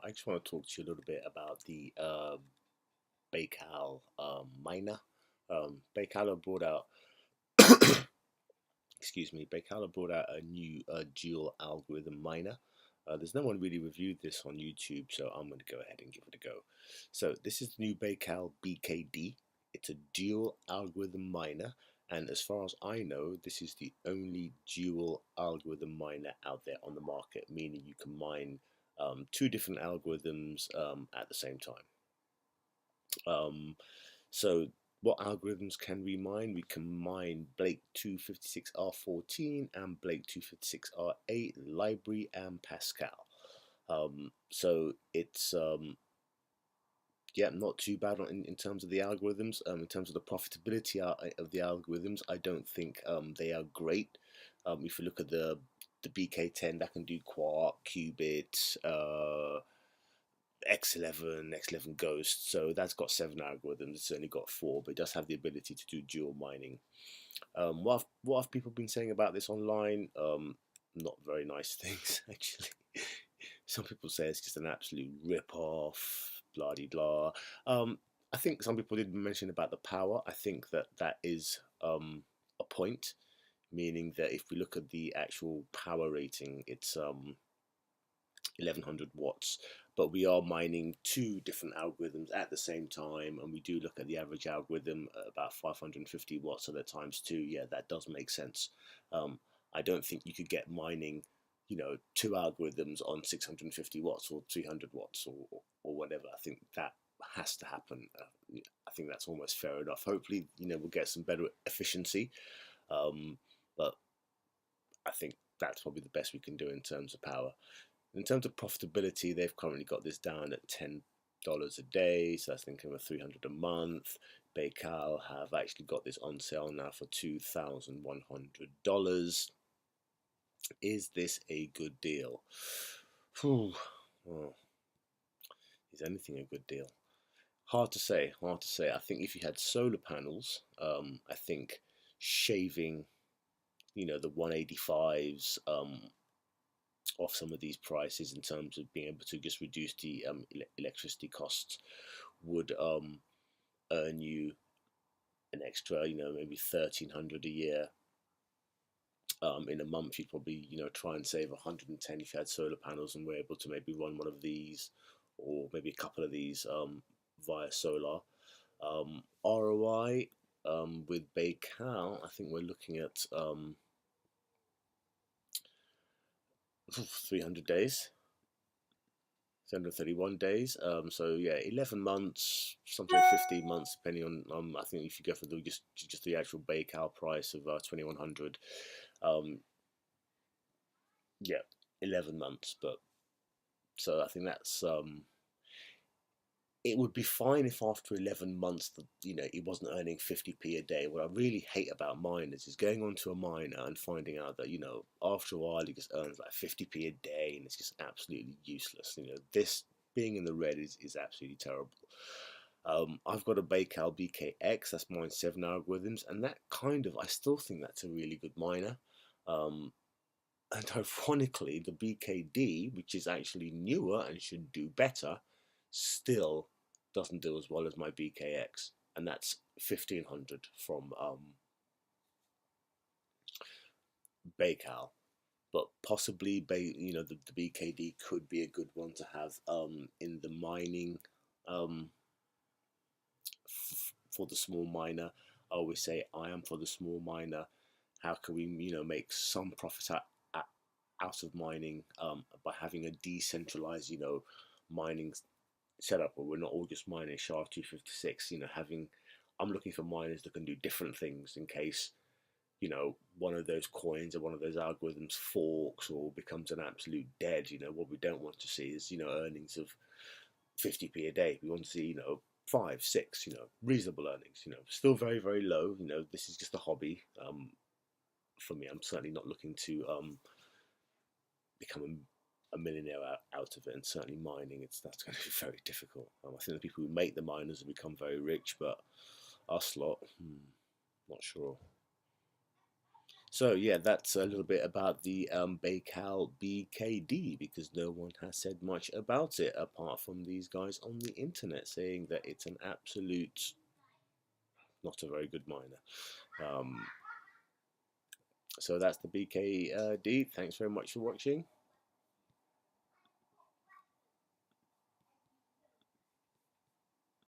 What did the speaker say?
I just want to talk to you a little bit about the Baikal miner. Baikal have brought out, excuse me, Baikal have brought out a new dual algorithm miner. There's no one really reviewed this on YouTube, so I'm going to go ahead and give it a go. So this is the new Baikal BKD. It's a dual algorithm miner, and as far as I know, this is the only dual algorithm miner out there on the market, meaning you can mine two different algorithms at the same time. Um, so what algorithms can we mine? We can mine Blake 256R14 and Blake 256R8, library, and Pascal. So it's yeah, not too bad in terms of the algorithms. In terms of the profitability of the algorithms, I don't think they are great. If you look at the BK10, that can do quark, qubit, X11 Ghost, so that's got 7 algorithms. It's only got 4, but it does have the ability to do dual mining. What have people been saying about this online? Not very nice things, actually. Some people say it's just an absolute rip-off, blah de blah. I think some people did mention about the power. I think that is a point, meaning that if we look at the actual power rating, it's 1100 watts, but we are mining two different algorithms at the same time, and we do look at the average algorithm at about 550 watts, so that times two, yeah, that does make sense. I don't think you could get mining, two algorithms on 650 watts or 300 watts or whatever. I think that has to happen. I think that's almost fair enough. Hopefully, we'll get some better efficiency, but I think that's probably the best we can do in terms of power. In terms of profitability, they've currently got this down at $10 a day, so that's thinking of 300 a month. Baikal have actually got this on sale now for $2,100. Is this a good deal? Whew. Oh, is anything a good deal? Hard to say. Hard to say. I think if you had solar panels, I think shaving, the 185s, off some of these prices in terms of being able to just reduce the electricity costs would earn you an extra, maybe 1,300 a year. In a month, you'd probably, try and save 110 if you had solar panels and were able to maybe run one of these or maybe a couple of these via solar. ROI with Baikal, I think we're looking at 300 days. 331 days. So yeah, 11 months, sometimes 15 months, depending on. I think if you go for just the actual Baikal price of 2,100, yeah, 11 months. But so I think that's it would be fine if after 11 months, it wasn't earning 50p a day. What I really hate about miners is going onto a miner and finding out that, after a while, he just earns like 50p a day and it's just absolutely useless. This being in the red is absolutely terrible. I've got a Baikal BKX, that's mine 7 algorithms, and I still think that's a really good miner. And ironically, the BKD, which is actually newer and should do better, still doesn't do as well as my BKX, and that's 1,500 from Baikal. But possibly, the BKD could be a good one to have in the mining um, for the small miner. I always say I am for the small miner. How can we, make some profit out of mining by having a decentralized, mining setup where we're not all just mining SHA-256. I'm looking for miners that can do different things in case, one of those coins or one of those algorithms forks or becomes an absolute dead. What we don't want to see is, earnings of 50p a day. We want to see, 5, 6, reasonable earnings. Still very, very low. This is just a hobby. For me, I'm certainly not looking to become a millionaire out of it, and certainly mining, that's going to be very difficult. I think the people who make the miners have become very rich, but us lot, not sure. So yeah, that's a little bit about the Baikal BKD, because no one has said much about it apart from these guys on the internet saying that it's an absolute not a very good miner. Um, so that's the BKD. Thanks very much for watching.